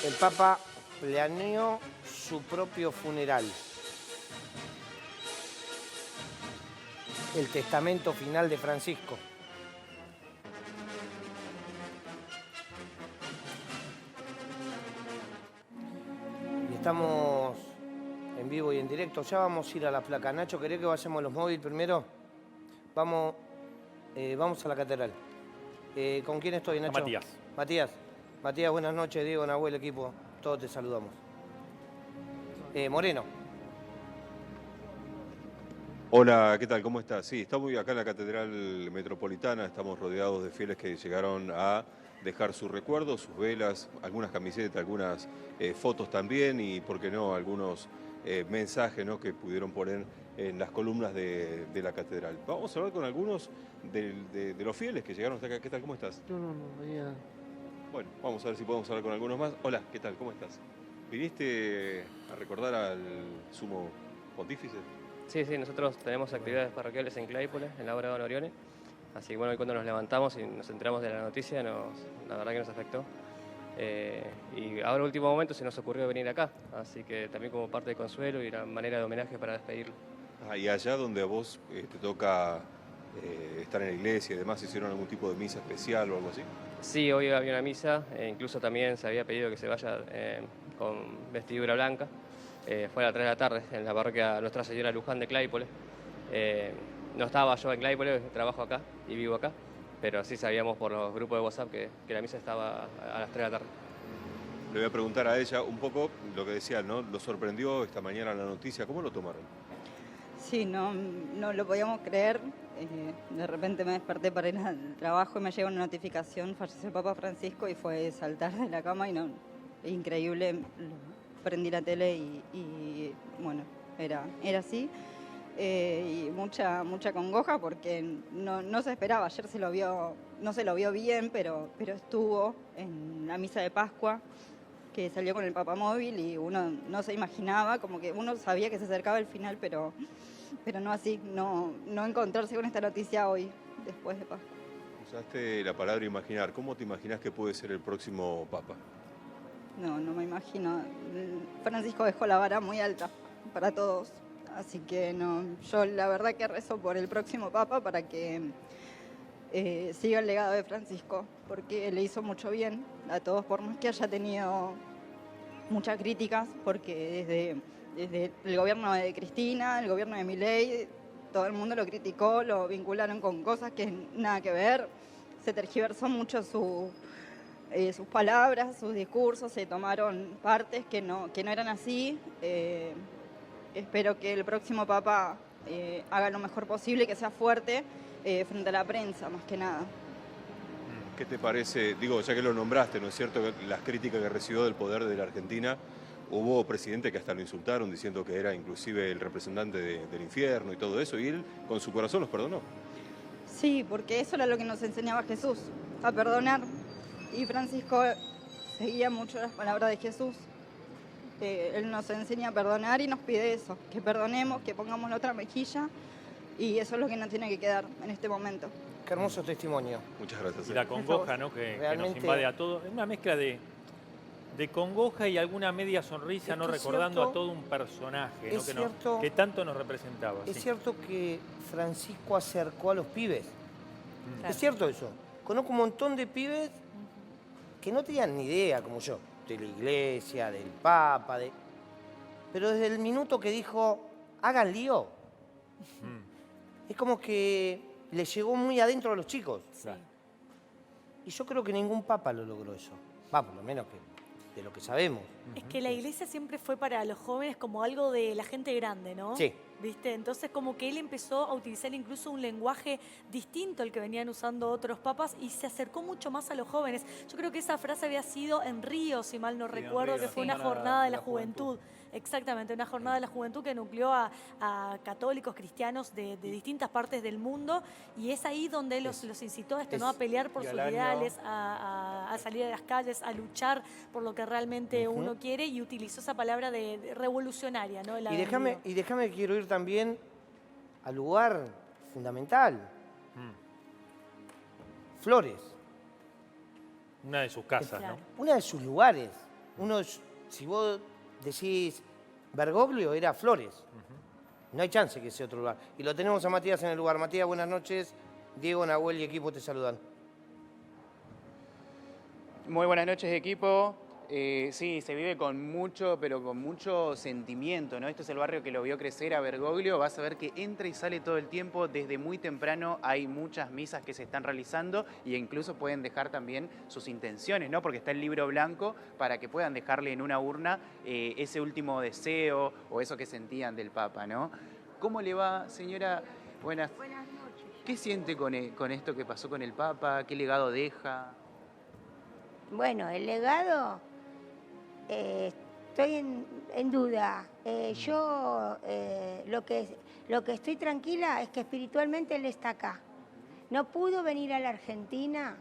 El Papa planeó su propio funeral. El testamento final de Francisco. Y estamos en vivo y en directo. Ya vamos a ir a la placa. Nacho, ¿querés que vayamos los móviles primero? Vamos a la catedral. ¿Con quién estoy, Nacho? Matías. Matías, buenas noches. Diego, Nahuel, equipo. Todos te saludamos. Moreno. Hola, ¿qué tal? ¿Cómo estás? Sí, estamos acá en la Catedral Metropolitana, estamos rodeados de fieles que llegaron a dejar sus recuerdos, sus velas, algunas camisetas, algunas fotos también y, ¿por qué no?, algunos mensajes, ¿no?, que pudieron poner en las columnas de la Catedral. Vamos a hablar con algunos de los fieles que llegaron hasta acá. ¿Qué tal? ¿Cómo estás? No, venía... Bueno, vamos a ver si podemos hablar con algunos más. Hola, ¿qué tal? ¿Cómo estás? ¿Viniste a recordar al sumo pontífice? Sí, nosotros tenemos actividades parroquiales en Claypole, en la obra de Don Orione. Así que bueno, hoy cuando nos levantamos y nos enteramos de la noticia, la verdad que nos afectó. Y ahora, último momento, se nos ocurrió venir acá. Así que también como parte de consuelo y una manera de homenaje para despedirlo. Y allá donde a vos te toca estar en la iglesia y demás, ¿hicieron algún tipo de misa especial o algo así? Sí, hoy había una misa, incluso también se había pedido que se vaya con vestidura blanca. Fue a las 3 de la tarde en la parroquia Nuestra Señora Luján de Claypole. No estaba yo en Claypole, trabajo acá y vivo acá, pero sí sabíamos por los grupos de WhatsApp que la misa estaba a las 3 de la tarde. Le voy a preguntar a ella un poco lo que decía, ¿no? ¿Lo sorprendió esta mañana la noticia? ¿Cómo lo tomaron? Sí, no lo podíamos creer. De repente me desperté para ir al trabajo y me llegó una notificación, falleció el Papa Francisco, y fue saltar de la cama y no, increíble. Prendí la tele y bueno, era así. Y mucha congoja porque no se esperaba. Ayer no se lo vio bien, pero estuvo en la misa de Pascua, que salió con el papamóvil, y uno no se imaginaba, como que uno sabía que se acercaba el final, pero no así, no encontrarse con esta noticia hoy, después de Pascua. Usaste la palabra imaginar. ¿Cómo te imaginas que puede ser el próximo Papa? No me imagino. Francisco dejó la vara muy alta para todos, así que no. Yo la verdad que rezo por el próximo Papa para que siga el legado de Francisco, porque le hizo mucho bien a todos, por más que haya tenido muchas críticas, porque desde el gobierno de Cristina, el gobierno de Milei, todo el mundo lo criticó, lo vincularon con cosas que nada que ver, se tergiversó mucho sus palabras, sus discursos, se tomaron partes que no eran así. Espero que el próximo Papa haga lo mejor posible, que sea fuerte frente a la prensa, más que nada. ¿Qué te parece? Digo, ya que lo nombraste, ¿no es cierto?, que las críticas que recibió del poder de la Argentina, hubo presidentes que hasta lo insultaron diciendo que era inclusive el representante del infierno y todo eso, y él con su corazón los perdonó. Sí, porque eso era lo que nos enseñaba Jesús, a perdonar. Y Francisco seguía mucho las palabras de Jesús. Él nos enseña a perdonar y nos pide eso, que perdonemos, que pongamos la otra mejilla, y eso es lo que nos tiene que quedar en este momento. Qué hermoso testimonio. Muchas gracias. Y la congoja, ¿no?, que nos invade a todos. Es una mezcla de congoja y alguna media sonrisa, ¿no?, recordando a todo un personaje, ¿no?, que tanto nos representaba. Es sí. cierto que Francisco acercó a los pibes. Claro. Es cierto eso. Conozco un montón de pibes que no tenían ni idea, como yo, de la iglesia, del Papa, pero desde el minuto que dijo, hagan lío, es como que le llegó muy adentro a los chicos. Sí. Y yo creo que ningún Papa lo logró eso. Va, por lo menos de lo que sabemos. Es que la iglesia siempre fue para los jóvenes como algo de la gente grande, ¿no? Sí. ¿Viste? Entonces como que él empezó a utilizar incluso un lenguaje distinto al que venían usando otros papas y se acercó mucho más a los jóvenes. Yo creo que esa frase había sido en Río, si mal no recuerdo, que fue una jornada de la juventud. Exactamente, una jornada de la juventud que nucleó a católicos, cristianos de distintas partes del mundo, y es ahí donde él los incitó a esto, ¿no?, a pelear por sus ideales, a salir a las calles, a luchar por lo que realmente uno quiere, y utilizó esa palabra de revolucionaria, ¿no? Y déjame que quiero ir también al lugar fundamental. Flores. Una de sus casas, Claro. ¿no? Una de sus lugares. si vos decís Bergoglio, era Flores. No hay chance que sea otro lugar. Y lo tenemos a Matías en el lugar. Matías, buenas noches. Diego, Nahuel y equipo te saludan. Muy buenas noches, equipo. Sí, se vive con mucho, pero con mucho sentimiento, ¿no? Este es el barrio que lo vio crecer a Bergoglio. Vas a ver que entra y sale todo el tiempo. Desde muy temprano hay muchas misas que se están realizando e incluso pueden dejar también sus intenciones, ¿no? Porque está el libro blanco para que puedan dejarle en una urna ese último deseo o eso que sentían del Papa, ¿no? ¿Cómo le va, señora? Buenas noches. ¿Qué siente con esto que pasó con el Papa? ¿Qué legado deja? Bueno, el legado, estoy en duda. Yo lo que estoy tranquila es que espiritualmente él está acá. No pudo venir a la Argentina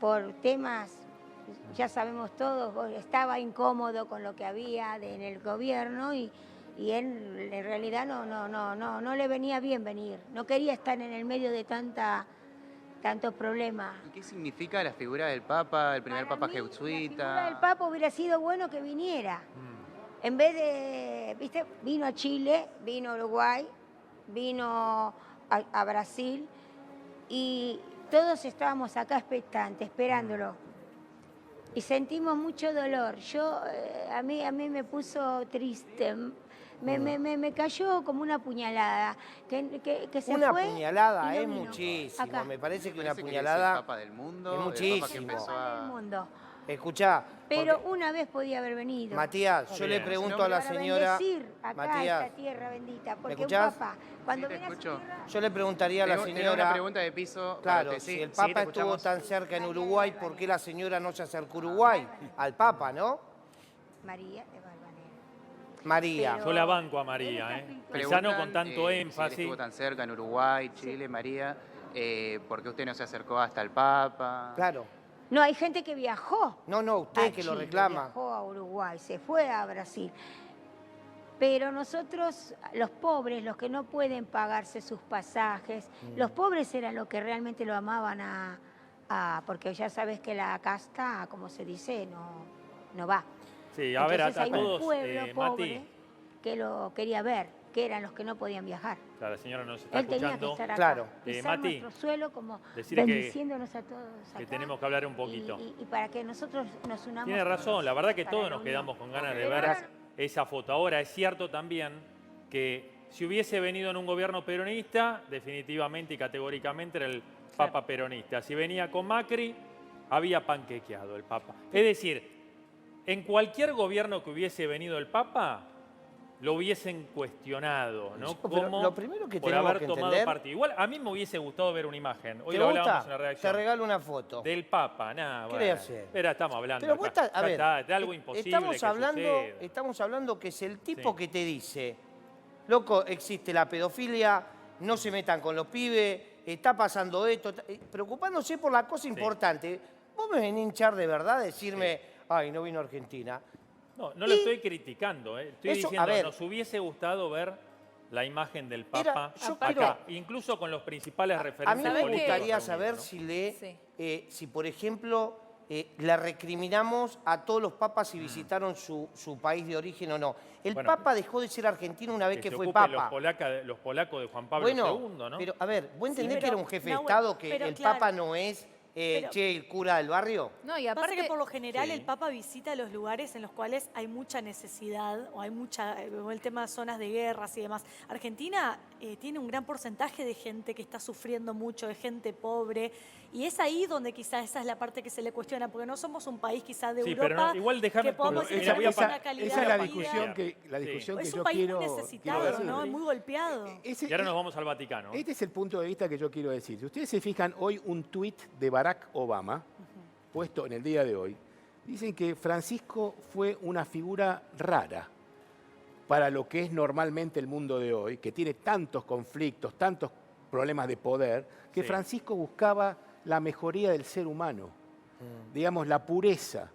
por temas, ya sabemos todos, estaba incómodo con lo que había en el gobierno y él en realidad no le venía bien venir. No quería estar en el medio de tantos problemas. ¿Y qué significa la figura del Papa, el primer Papa jesuita? La figura del Papa hubiera sido bueno que viniera. En vez de, ¿viste? Vino a Chile, vino a Uruguay, vino a Brasil y todos estábamos acá expectantes, esperándolo. Y sentimos mucho dolor. A mí me puso triste. Me cayó como una puñalada. Que se una fue puñalada y no es vino. muchísimo. Acá. Me parece que una Que puñalada es el Papa del mundo, es el muchísimo. Papa que empezó Del mundo. Escuchá. Pero una vez podía haber venido. Matías, yo le pregunto a la señora... Bendecir acá Matías, esta tierra bendita. Porque un escuchás? Papa, cuando Sí, te viene a su escucho. tierra... yo le preguntaría a la Tengo señora... una pregunta de piso. Claro, para si usted. el Sí, Papa te estuvo escuchamos. tan cerca en Uruguay, ¿por qué la señora no se acercó a Uruguay? Al Papa, ¿no? María de Valvanera. María. Pero- Yo la banco a María, ¿eh? Quizá no con tanto Si él énfasis. estuvo tan cerca en Uruguay, Chile, María, ¿por qué usted no se acercó hasta el Papa? Claro. No, hay gente que viajó. No, usted a que lo Chile, reclama. Viajó a Uruguay, se fue a Brasil. Pero nosotros, los pobres, los que no pueden pagarse sus pasajes, los pobres eran los que realmente lo amaban porque ya sabes que la casta, como se dice, no va. Sí, a ver, Entonces a hay todos, un pueblo pobre Mati. que lo quería ver, que eran los que no podían viajar. Claro, la señora nos está Él tenía que escuchando. estar acá, Claro. pisar Mati, nuestro suelo como decirle que- bendiciéndonos a todos acá. Que tenemos que hablar un poquito. Y para que nosotros nos unamos. Tiene razón, la verdad que para todos la nos unión. quedamos con ganas de Pero ver ahora- esa foto. Ahora, es cierto también que si hubiese venido en un gobierno peronista, definitivamente y categóricamente era el Papa peronista. Si venía con Macri, había panquequeado el Papa. Es decir, en cualquier gobierno que hubiese venido el Papa, lo hubiesen cuestionado, ¿no? Pero Como lo primero que por tenemos haber que tomado entender- partido. Igual a mí me hubiese gustado ver una imagen. Hoy ¿Te lo hablábamos gusta? en la Te redacción. regalo una foto. Del Papa, nada. ¿Qué le hace? Espera, estamos hablando. Pero vos acá. estás, a Ya ver, está, de algo imposible. estamos que suceda. hablando que es el tipo Sí. que te dice, loco, existe la pedofilia, no se metan con los pibes, está pasando esto, preocupándose por la cosa importante. Vos me venís a hinchar de verdad, decirme, ay, no vino a Argentina. No lo estoy criticando, ¿eh? Estoy Eso, diciendo, a ver. nos hubiese gustado ver la imagen del Papa yo acá, quiero- incluso con los principales A referentes mí me políticos gustaría reunidos, saber ¿no? si por ejemplo, le recriminamos a todos los papas si visitaron su país de origen o no. El Bueno, Papa dejó de ser argentino una vez que se fue ocupen Papa. los polacos de Juan Pablo Bueno, II, ¿no? pero a ver, ¿vos entendés Sí, que era pero, un jefe de Nahuel, Estado, que pero el claro. Papa no es, el cura del barrio? No, y Pasa aparte que por lo general Sí. el Papa visita los lugares en los cuales hay mucha necesidad o hay el tema de zonas de guerras y demás. Argentina tiene un gran porcentaje de gente que está sufriendo mucho, de gente pobre, y es ahí donde quizás esa es la parte que se le cuestiona, porque no somos un país quizás de Sí, Europa pero no, igual déjame- que podamos pero decir voy a que tenemos pa- una calidad esa es de la vida. discusión que Es yo un país quiero muy quiero necesitado, decir. ¿no? Muy golpeado. Y ahora nos vamos al Vaticano. Este es el punto de vista que yo quiero decir. Si ustedes se fijan hoy un tuit de Barack Obama, puesto en el día de hoy, dicen que Francisco fue una figura rara para lo que es normalmente el mundo de hoy, que tiene tantos conflictos, tantos problemas de poder, que Sí. Francisco buscaba la mejoría del ser humano, digamos, la pureza.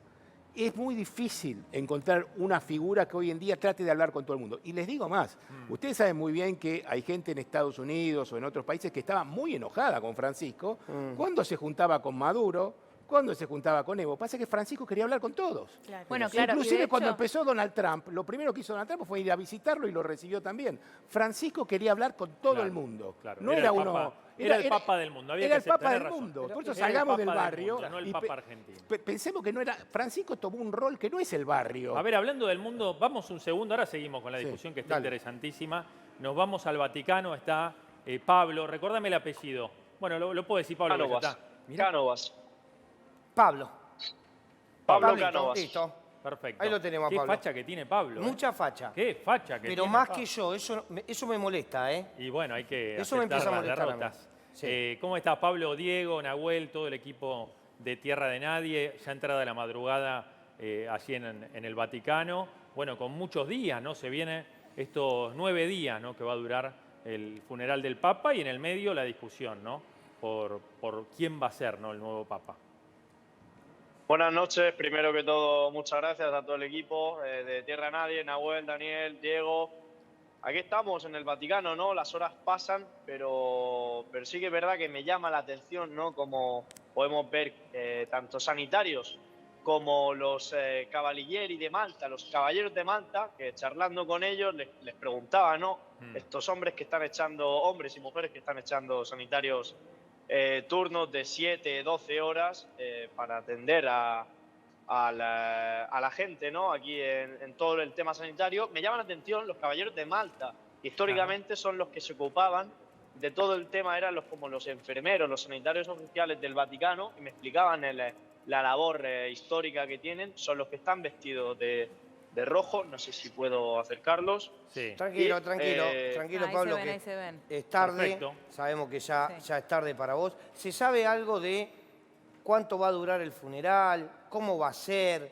Es muy difícil encontrar una figura que hoy en día trate de hablar con todo el mundo. Y les digo más, ustedes saben muy bien que hay gente en Estados Unidos o en otros países que estaba muy enojada con Francisco cuando se juntaba con Maduro, cuando se juntaba con Evo. Pasa que Francisco quería hablar con todos. Claro. Bueno, claro. y de Inclusive cuando hecho- empezó Donald Trump, lo primero que hizo Donald Trump fue ir a visitarlo y lo recibió también. Francisco quería hablar con todo Claro, el mundo. claro. No Era era el uno... Papa. Era el Papa del mundo. Había Era que el Papa tener del razón. mundo. Por eso Era el salgamos del Papa del barrio. mundo, no el y Papa argentino. Pensemos que no era... Francisco tomó un rol que no es el barrio. A ver, hablando del mundo, vamos un segundo, ahora seguimos con la Sí, discusión que está dale. interesantísima. Nos vamos al Vaticano, está Pablo, recordame el apellido. Bueno, lo puedo decir Pablo, que ya Cánovas. está. Mirá, Cánovas. Pablo. Pablo Pablito, Cánovas. listo. perfecto. Ahí lo tenemos a Qué Pablo. facha que tiene Pablo. Mucha facha. Qué facha que Pero tiene más Pablo. que yo, eso me molesta, ¿eh? Y bueno, hay que Eso me aceptar empieza a las molestar a mí. derrotas. Sí. ¿Cómo está Pablo, Diego, Nahuel, todo el equipo de Tierra de Nadie? Ya entrada la madrugada allí en el Vaticano. Bueno, con muchos días, ¿no? Se vienen estos 9 días, ¿no? Que va a durar el funeral del Papa y en el medio la discusión, ¿no? Por quién va a ser, ¿no? El nuevo Papa. Buenas noches. Primero que todo, muchas gracias a todo el equipo de Tierra de Nadie, Nahuel, Daniel, Diego. Aquí estamos en el Vaticano, ¿no? Las horas pasan, pero sí que es verdad que me llama la atención, ¿no? Como podemos ver tanto sanitarios como los cavallieri de Malta, los caballeros de Malta, que charlando con ellos les preguntaba, ¿no? Estos hombres que están echando, hombres y mujeres que están echando sanitarios turnos de 7, 12 horas para atender a la gente, ¿no? Aquí en todo el tema sanitario. Me llaman la atención los caballeros de Malta, que históricamente son los que se ocupaban de todo el tema, eran como los enfermeros, los sanitarios oficiales del Vaticano, y me explicaban la labor histórica que tienen. Son los que están vestidos de rojo. No sé si puedo acercarlos. Sí. Tranquilo, Y, tranquilo, eh, tranquilo, Ahí Pablo, se ven, que ahí se ven. es tarde. Perfecto. Sabemos que ya Sí. es tarde para vos. ¿Se sabe algo de cuánto va a durar el funeral? ¿Cómo va a ser?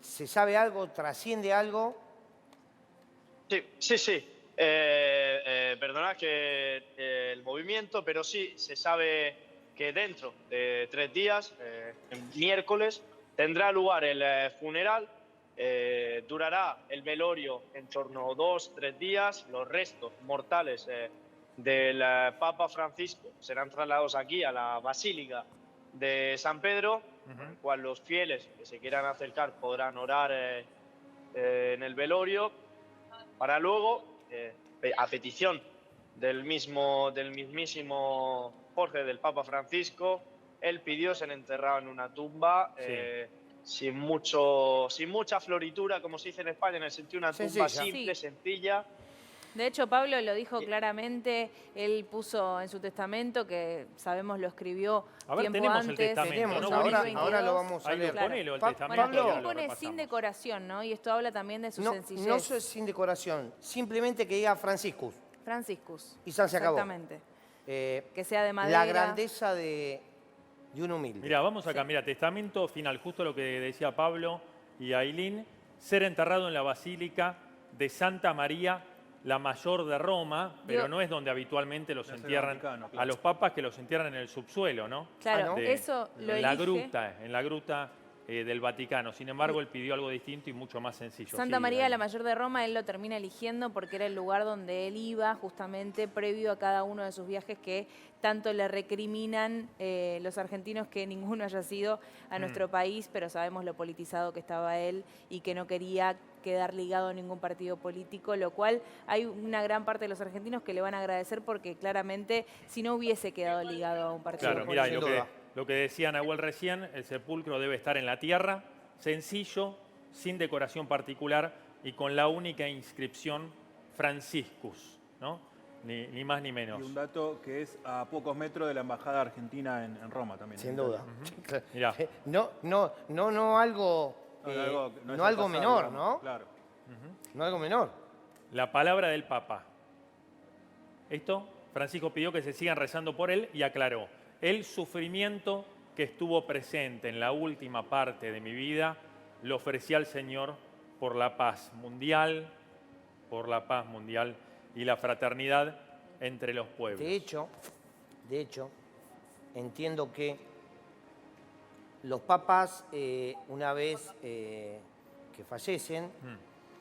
¿Se sabe algo? ¿Trasciende algo? Sí. Perdonad que el movimiento, pero sí se sabe que dentro de 3 días, el miércoles, tendrá lugar el funeral. Durará el velorio en torno a 2-3 días. Los restos mortales del Papa Francisco serán trasladados aquí a la Basílica de San Pedro, en el cual los fieles que se quieran acercar podrán orar en el velorio, para luego, a petición del mismísimo Jorge, del Papa Francisco, él pidió ser enterrado en una tumba sin mucha floritura, como se dice en España, en el sentido de una tumba Sencilla. simple, Sí. sencilla. De hecho, Pablo lo dijo claramente, él puso en su testamento, que sabemos lo escribió A ver, tiempo tenemos el antes. testamento, Tenemos, ¿no? ahora, Buenísimo. ahora lo vamos a Ahí lo leer. ponelo, el Pa- testamento. Bueno, Pablo, aquí ahora lo pone sin repasamos. decoración, ¿no? Y esto habla también de su No, sencillez. no es sin decoración, simplemente que diga Franciscus. Franciscus. Y se acabó. Exactamente. Eh, Que sea de madera. la grandeza de un humilde. Mira, vamos acá, mira, testamento final, justo lo que decía Pablo y Ailín, ser enterrado en la Basílica de Santa María, la Mayor de Roma, pero Digo- no es donde habitualmente los No es el entierran Vaticano, claro. a los papas, que los entierran en el subsuelo, ¿no? Claro, ¿no? eso lo en la elige. gruta del Vaticano. Sin embargo, él pidió algo distinto y mucho más sencillo. Santa Sí, María, Ailín. la Mayor de Roma, él lo termina eligiendo porque era el lugar donde él iba justamente previo a cada uno de sus viajes, que tanto le recriminan los argentinos que ninguno haya sido a nuestro país, pero sabemos lo politizado que estaba él y que no quería quedar ligado a ningún partido político, lo cual hay una gran parte de los argentinos que le van a agradecer, porque claramente si no hubiese quedado ligado a un partido Claro, mira, político. Sin duda. lo que decía Nahuel recién, el sepulcro debe estar en la tierra, sencillo, sin decoración particular y con la única inscripción Franciscus, ¿no? Ni más ni menos. Y un dato que es a pocos metros de la embajada argentina en Roma también. Sin en duda. Italia. Mirá. No algo, No, no es algo al pasar, menor, digamos, ¿no? Claro. No algo menor. La palabra del Papa. Esto, Francisco pidió que se sigan rezando por él y aclaró: el sufrimiento que estuvo presente en la última parte de mi vida lo ofrecí al Señor por la paz mundial y la fraternidad entre los pueblos. De hecho, entiendo que los papas, una vez que fallecen,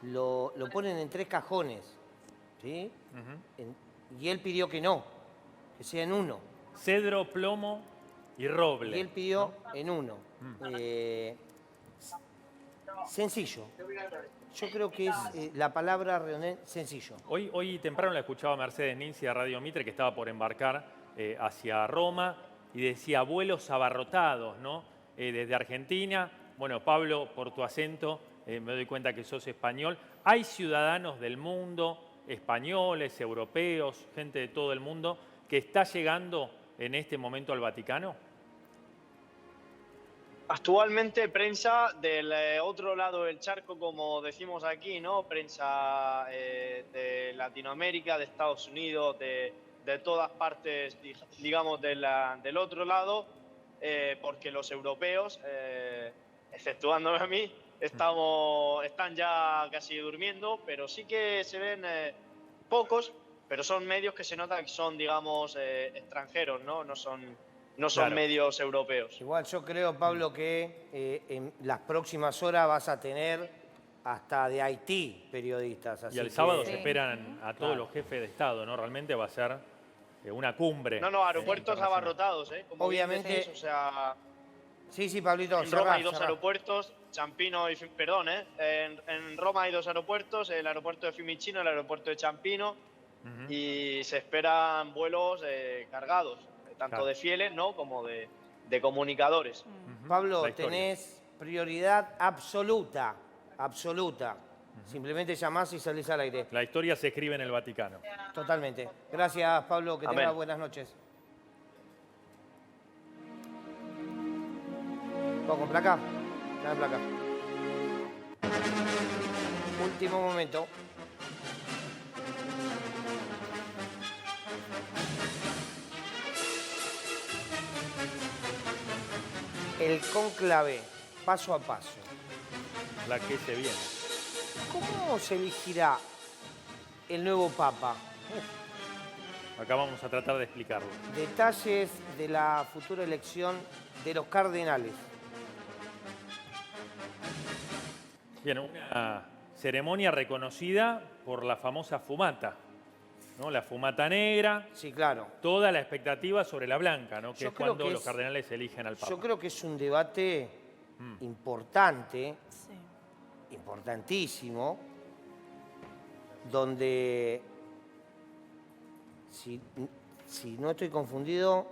lo ponen en 3 cajones, ¿sí? Y él pidió que no, que sea en uno. Cedro, plomo Y roble. Y él pidió en uno. Sencillo. Yo creo que es la palabra sencillo. Hoy temprano la escuchaba Mercedes Ninzi de Radio Mitre, que estaba por embarcar hacia Roma, y decía vuelos abarrotados, ¿no? Desde Argentina. Bueno, Pablo, por tu acento, me doy cuenta que sos español. Hay ciudadanos del mundo, españoles, europeos, gente de todo el mundo, que está llegando en este momento al Vaticano. Actualmente prensa del otro lado del charco, como decimos aquí, ¿no? Prensa de Latinoamérica, de Estados Unidos, de todas partes, digamos, del otro lado, porque los europeos, exceptuándome a mí, están ya casi durmiendo, pero sí que se ven pocos, pero son medios que se nota que son, digamos, extranjeros, ¿no? No son Claro. medios europeos. Igual yo creo, Pablo, que en las próximas horas vas a tener hasta de Haití periodistas. Así Y el que- sábado se esperan a todos Claro. los jefes de Estado, ¿no? Realmente va a ser una cumbre. No, aeropuertos internacional. abarrotados, ¿eh? Como bien Obviamente- decís, o sea, Sí, Pablito. en Roma cerrá, hay dos cerrá. aeropuertos, Ciampino y... Perdón, ¿eh? En Roma hay dos aeropuertos, el aeropuerto de Fiumicino y el aeropuerto de Ciampino, y se esperan vuelos cargados, tanto Claro. de fieles, ¿no? Como de comunicadores. Pablo, La historia. tenés prioridad absoluta. Absoluta. Simplemente llamás y salís al aire. La historia se escribe en el Vaticano. Totalmente. Gracias, Pablo. Que Amén. tengas buenas noches. ¿Todo con placa? Dame placa. Último momento. El cónclave, paso a paso. La que se viene. ¿Cómo se elegirá el nuevo Papa? Acá vamos a tratar de explicarlo. Detalles de la futura elección de los cardenales. Bien, una ceremonia reconocida por la famosa fumata, ¿no? La fumata negra. Sí, claro. Toda la expectativa sobre la blanca, ¿no? Que Yo es creo cuando que los es- cardenales eligen al Papa. Yo creo que es un debate importante, Sí. importantísimo, donde, si no estoy confundido,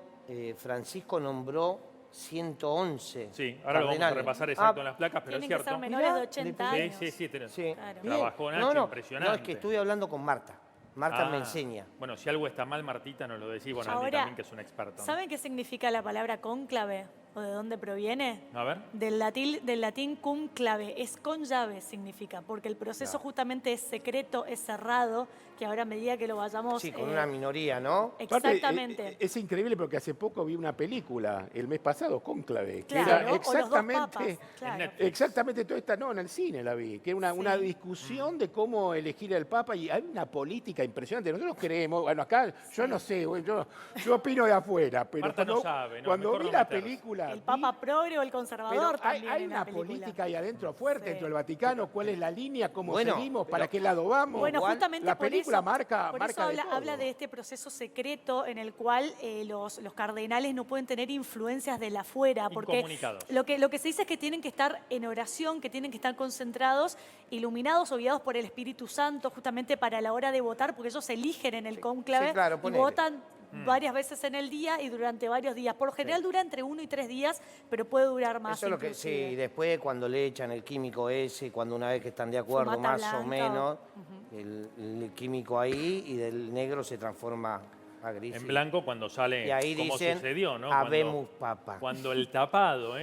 Francisco nombró 111 Sí, ahora lo vamos a cardenales. repasar exacto en las placas, pero Tienen es que cierto. ser menores Mirá, de 80 Sí, años. sí, Sí. Claro. Bien. Trabajó Nacho, impresionante. No, es que estuve hablando con Marta. Marta me enseña. Bueno, si algo está mal, Martita nos lo decís. Bueno, Andy Ahora, también, que es un experto, ¿no? ¿Saben qué significa la palabra cónclave? ¿O de dónde proviene? A ver. Del latín cum clave, es con llave significa, porque el proceso justamente es secreto, es cerrado, que ahora a medida que lo vayamos... Sí, con una minoría, ¿no? Aparte, Exactamente. es increíble porque hace poco vi una película, el mes pasado, Cónclave, que Claro, era o los dos exactamente, papas, claro. Netflix. exactamente toda esta, no, en el cine la vi, que era una discusión de cómo elegir al Papa y hay una política impresionante. Nosotros creemos, bueno, acá yo no sé, bueno, yo opino de afuera, pero Marta no sabe, no, cuando mejor vi no la meterse. película... El vi- Papa progre o el conservador pero hay también en una la película. política ahí adentro fuerte, Sí. dentro del Vaticano, cuál es la línea, cómo Bueno, seguimos, pero- para qué lado vamos. Bueno, Igual, justamente la por película eso, marca por de eso habla, todo. habla de este proceso secreto en el cual los cardenales no pueden tener influencias de la afuera, porque Incomunicados. lo que se dice es que tienen que estar en oración, que tienen que estar concentrados, iluminados o guiados por el Espíritu Santo, justamente para la hora de votar, porque ellos eligen en el cónclave sí, claro, y ponele. votan varias veces en el día y durante varios días. Por lo general dura entre 1 y 3 días, pero puede durar más. Eso es lo que sí, inclusive. y después cuando le echan el químico ese, cuando una vez que están de acuerdo Fumata más o blanca. menos, el químico ahí y del negro se transforma a gris. En sí. blanco cuando sale, Y ahí como dicen, sucedió, ¿no? habemos papa. Cuando el tapado,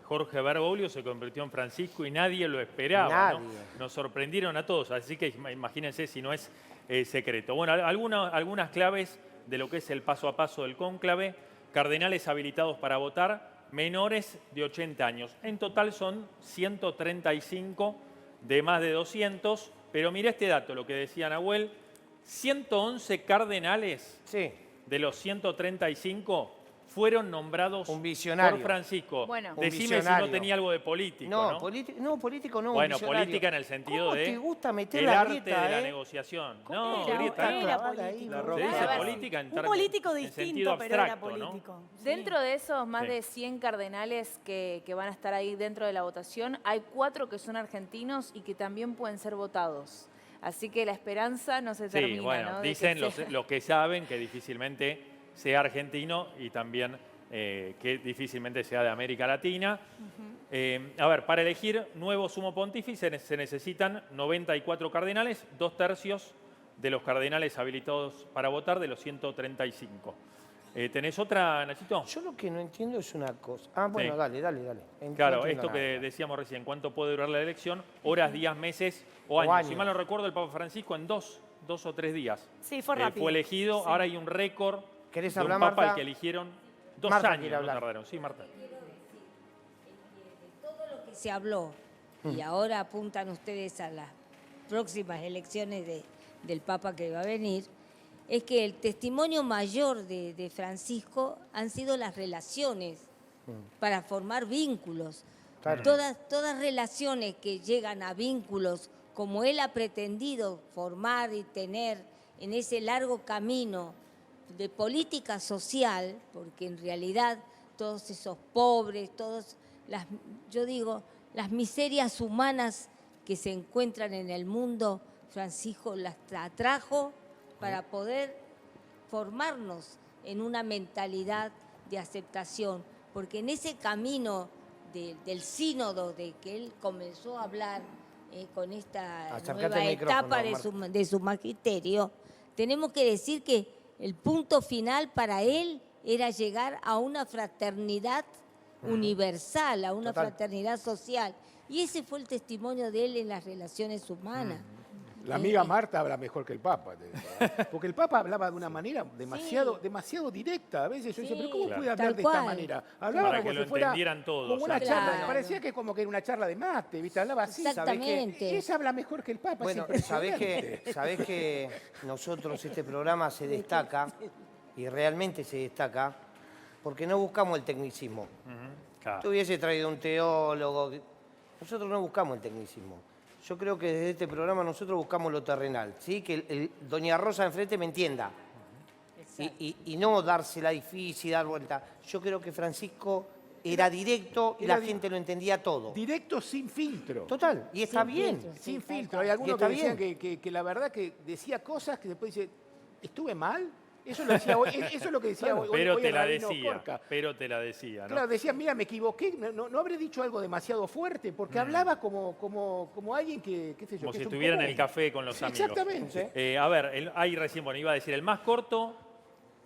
Jorge Bergoglio se convirtió en Francisco y nadie lo esperaba, ¿no? Nadie. Nos sorprendieron a todos, así que imagínense si no es secreto. Bueno, algunas claves de lo que es el paso a paso del cónclave. Cardenales habilitados para votar, menores de 80 años. En total son 135 de más de 200, pero mira este dato, lo que decía Nahuel, 111 cardenales Sí, de los 135 fueron nombrados Un visionario. por Francisco. Bueno. Un Decime si visionario. no tenía algo de político, ¿no? Político no. un Bueno, visionario. política en el sentido ¿Cómo de te gusta meter el la arte grieta, de la eh? negociación. ¿Cómo No, era? grieta. Era clavada político. ahí, La ¿no? roca. Se dice A ver, política en Un político en sentido distinto, pero era abstracto, ¿no? político. Sí. Dentro de esos más Sí. de 100 cardenales que van a estar ahí dentro de la votación, hay 4 que son argentinos y que también pueden ser votados. Así que la esperanza no se termina, Sí, bueno, ¿no? De que dicen sea- los que saben que difícilmente sea argentino y también que difícilmente sea de América Latina. A ver, para elegir nuevo sumo pontífice se necesitan 94 cardenales, 2/3 de los cardenales habilitados para votar de los 135. ¿Tenés otra, Nachito? Yo lo que no entiendo es una cosa. Ah, bueno, Sí. dale. No Claro, entiendo esto que nada. decíamos recién, ¿cuánto puede durar la elección? Horas, días, meses o años. Si mal no recuerdo, el Papa Francisco en dos o 3 días Sí, fue rápido. fue elegido. Sí. Ahora hay un récord ¿Querés de un hablar, Papa Marta? al que eligieron 2 Marta años. quiere No hablar. tardaron. Sí, Marta. Que se habló y ahora apuntan ustedes a las próximas elecciones del Papa que va a venir, es que el testimonio mayor de Francisco han sido las relaciones para formar vínculos. Claro. Todas relaciones que llegan a vínculos como él ha pretendido formar y tener en ese largo camino de política social, porque en realidad todos esos pobres, yo digo, las miserias humanas que se encuentran en el mundo, Francisco las atrajo para poder formarnos en una mentalidad de aceptación, porque en ese camino del sínodo, de que él comenzó a hablar con esta Acércate nueva al micrófono, etapa de su magisterio, tenemos que decir que el punto final para él era llegar a una fraternidad universal, a una Total. fraternidad social. Y ese fue el testimonio de él en las relaciones humanas. La amiga Marta habla mejor que el Papa. te digo, ¿eh? Porque el Papa hablaba de una manera demasiado directa. A veces yo decía, pero ¿cómo Sí, puede tal hablar de esta cual. manera? Hablaba Para como que lo si fuera entendieran todos. como una Claro. charla. Parecía que como que era una charla de mate, ¿viste? Hablaba así. Exactamente. Ella habla mejor que el Papa. Bueno, es sabés impresionante. que nosotros, este programa se destaca, y realmente se destaca, porque no buscamos el tecnicismo. Claro. Tú hubiese traído un teólogo. Nosotros no buscamos el tecnicismo. Yo creo que desde este programa nosotros buscamos lo terrenal, ¿sí? Que doña Rosa enfrente me entienda. Y no dársela difícil, dar vuelta. Yo creo que Francisco era directo y la gente lo entendía todo. Directo sin filtro. Total, y está Sin bien. filtro. Sin Sí, tal filtro. cual. Hay algunos Y está que decían bien. que la verdad que decía cosas que después dice, ¿estuve mal? Eso lo decía hoy, eso es lo que decía hoy. Pero hoy te el la rabino decía, Corca. pero te la decía, ¿no? Claro, decía, mira, me equivoqué, no habré dicho algo demasiado fuerte, porque hablaba como alguien que, qué sé yo, Como que si es un estuviera en poco- el café con los Sí, amigos. exactamente. A ver, ahí recién, bueno, iba a decir, el más corto,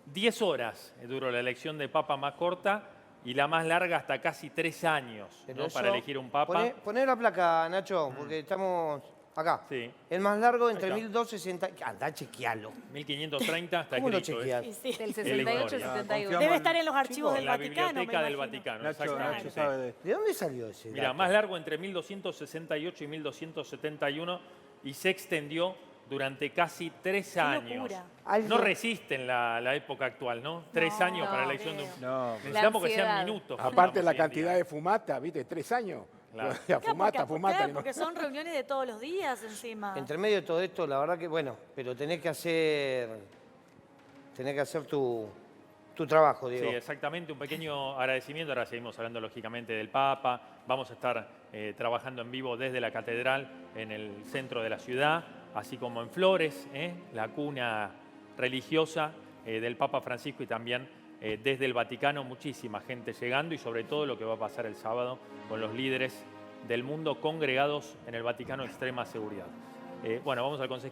10 horas duró la elección de Papa más corta y la más larga hasta casi 3 años, Pero ¿no? eso- Para elegir un Papa. Poné la placa, Nacho, porque estamos acá. Sí. El más largo entre Ahí está. 1260. Andá, chequealo. 1530 está ¿Cómo lo escrito. chequeás? Y sí. Del Es la 68 historia. al 71. Debe estar en los archivos del En la Vaticano, biblioteca me del imagino. Vaticano, Nacho exactamente. sabe de esto. ¿De dónde salió ese? Mira, dato? más largo entre 1268 y 1271 y se extendió durante casi 3 años. locura. Algo- No resisten la época actual, ¿no? 3 No, años para la no elección de un... No, Necesitamos que sean ansiedad. minutos. Aparte la hoy en cantidad día. de fumata, ¿viste? 3 años. Claro. La Claro, fumata. claro, porque son reuniones de todos los días encima. Entre medio de todo esto, la verdad que, bueno, pero tenés que hacer tu trabajo, Sí, Diego. exactamente. Un pequeño agradecimiento. Ahora seguimos hablando, lógicamente, del Papa. Vamos a estar trabajando en vivo desde la catedral en el centro de la ciudad, así como en Flores, la cuna religiosa del Papa Francisco, y también desde el Vaticano muchísima gente llegando, y sobre todo lo que va a pasar el sábado con los líderes del mundo congregados en el Vaticano, extrema seguridad. Bueno, vamos al consejo.